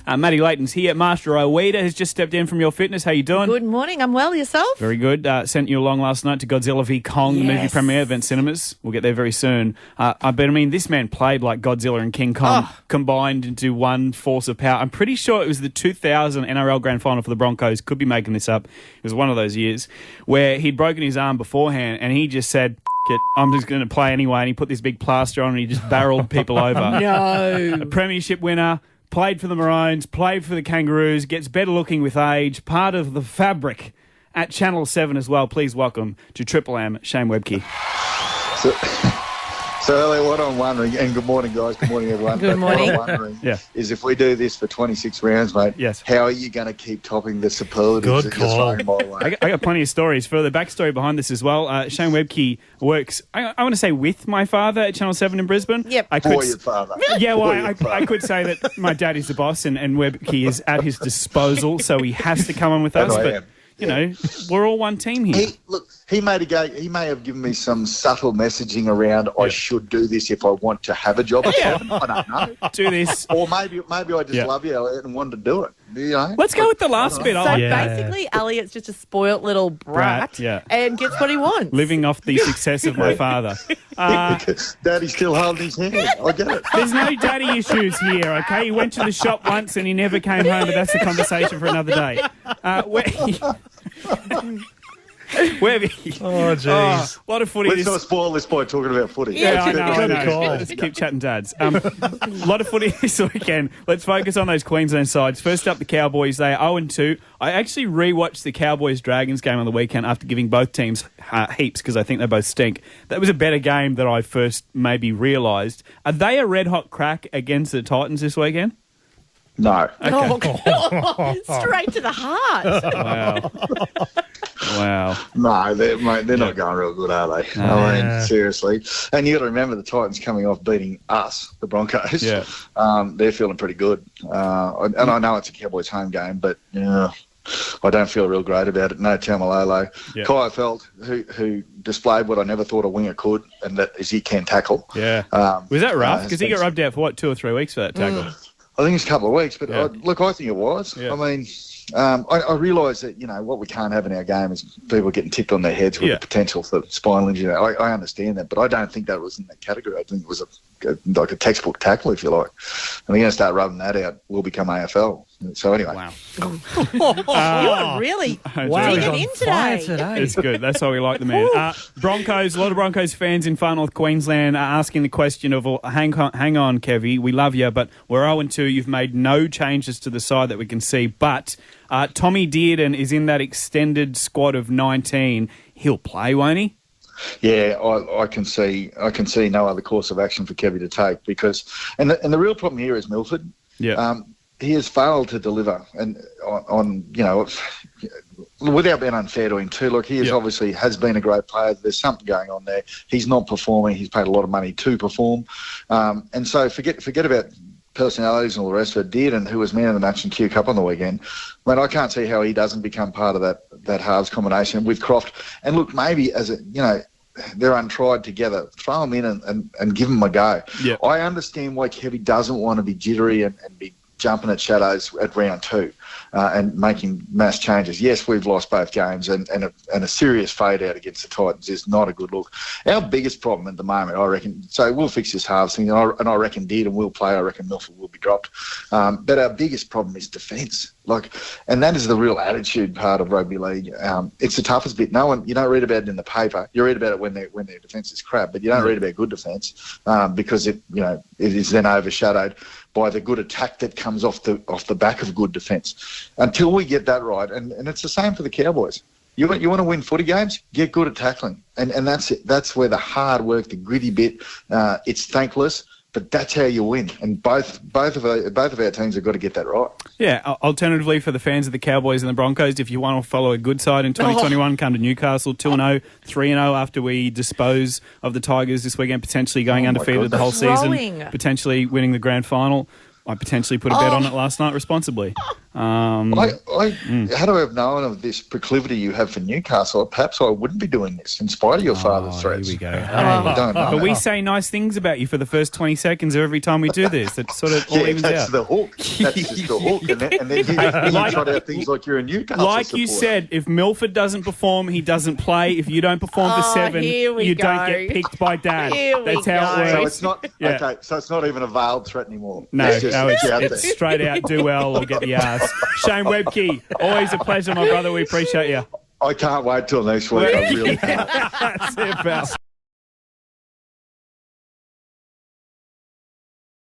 Maddie Layton's here. Master Oweda has just stepped in from Your Fitness. How you doing? Good morning. I'm well. Yourself? Very good. Sent you along last night to Godzilla v Kong, the movie premiere, Event Cinemas. We'll get there very soon. This man played like Godzilla and King Kong combined into one force of power. I'm pretty sure it was the 2000 NRL Grand Final for the Broncos. Could be making this up. It was one of those years where he'd broken his arm beforehand and he just said, it, I'm just going to play anyway. And he put this big plaster on and he just barreled people over. No. A premiership winner, played for the Maroons, played for the Kangaroos, gets better looking with age, part of the fabric at Channel 7 as well. Please welcome to Triple M, Shane Webke. So Elliot, what I'm wondering, and good morning, guys, good morning, everyone. Good morning. What I'm wondering is if we do this for 26 rounds, mate, how are you going to keep topping the superlatives that you're throwing my way? I got plenty of stories. For the backstory behind this as well, Shane Webke works, I want to say, with my father at Channel 7 in Brisbane. Yep. For your father. Yeah, well, I could say that my dad is the boss and Webke is at his disposal, so he has to come on with us. But, you know, we're all one team here. He may have given me some subtle messaging around I should do this if I want to have a job at 7. I don't know. Do this. Or maybe I just love you, Elliot, and wanted to do it. You know? Let's go with the last bit. So basically, Elliot's just a spoilt little brat and gets what he wants. Living off the success of my father. Daddy's still holding his hand. I get it. There's no daddy issues here, okay? He went to the shop once and he never came home, but that's a conversation for another day. Where oh, jeez. A lot of footy. Let's not spoil this by talking about footy. Yeah, I know. Let's keep chatting dads. A lot of footy this weekend. Let's focus on those Queensland sides. First up, the Cowboys. They are 0-2. I actually rewatched the Cowboys-Dragons game on the weekend after giving both teams heaps because I think they both stink. That was a better game than I first maybe realised. Are they a red-hot crack against the Titans this weekend? No. Okay. Oh, God. Straight to the heart. Wow. No, they're not going real good, are they? I mean, seriously. And you got to remember the Titans coming off beating us, the Broncos. Yeah. They're feeling pretty good. And I know it's a Cowboys home game, but I don't feel real great about it. No Tamalolo. Yeah. Kyle Felt, who displayed what I never thought a winger could, and that is he can tackle. Yeah. Was that rough? Because he got rubbed out for, 2 or 3 weeks for that tackle? I think it's a couple of weeks, but I think it was. Yeah. I mean, I realise that, what we can't have in our game is people getting tipped on their heads with the potential for spinal injury. I understand that, but I don't think that was in that category. I think it was like a textbook tackle, if you like. And they're going to start rubbing that out. We'll become AFL. So anyway. Wow. You're really digging in today. It's good. That's why we like the man. Broncos, a lot of Broncos fans in far north Queensland are asking the question of, hang on, Kevy, we love you, but we're 0-2. You've made no changes to the side that we can see, but Tommy Dearden is in that extended squad of 19. He'll play, won't he? Yeah, I can see no other course of action for Kevy to take because, and the real problem here is Milford. Yeah. He has failed to deliver, and on without being unfair to him too. Look, he obviously has been a great player. There's something going on there. He's not performing. He's paid a lot of money to perform, and so forget about personalities and all the rest of it. Dearden, who was man of the match in Q Cup on the weekend, I can't see how he doesn't become part of that halves combination with Croft. And look, maybe as they're untried together. Throw them in and give them a go. Yeah. I understand why Kevy doesn't want to be jittery and be jumping at shadows at round 2 and making mass changes. Yes, we've lost both games and a serious fade out against the Titans is not a good look. Our biggest problem at the moment, I reckon, so we'll fix this halves thing, and I reckon Dearden will play. I reckon Milford will be dropped. But our biggest problem is defence. And that is the real attitude part of rugby league. It's the toughest bit. You don't read about it in the paper. You read about it when their defence is crap, but you don't read about good defence because it is then overshadowed by the good attack that comes off the back of good defence. Until we get that right, and it's the same for the Cowboys. You want to win footy games? Get good at tackling, and that's it. That's where the hard work, the gritty bit. It's thankless. But that's how you win, and both of our teams have got to get that right. Yeah. Alternatively, for the fans of the Cowboys and the Broncos, if you want to follow a good side in 2021, come to Newcastle 2-0, 3-0 after we dispose of the Tigers this weekend, potentially going undefeated the whole season, potentially winning the grand final. I potentially put a bet on it last night responsibly. Had I have known of this proclivity you have for Newcastle, perhaps I wouldn't be doing this in spite of your father's threats. Here we go. I don't know. But we say nice things about you for the first 20 seconds of every time we do this. It sort of all evens that's out. The hook. That's just the hook. And then you trot out things like you're a Newcastle Like you supporter. said, if Milford doesn't perform, he doesn't play. If you don't perform for 7, you don't get picked by Dad. That's how it works. So it's not okay. So it's not even a veiled threat anymore. No, it's it's straight out. Do well or get the arse. Shane Webke, always a pleasure, my brother. We appreciate you. I can't wait till next week. I really can't. That's it, pal.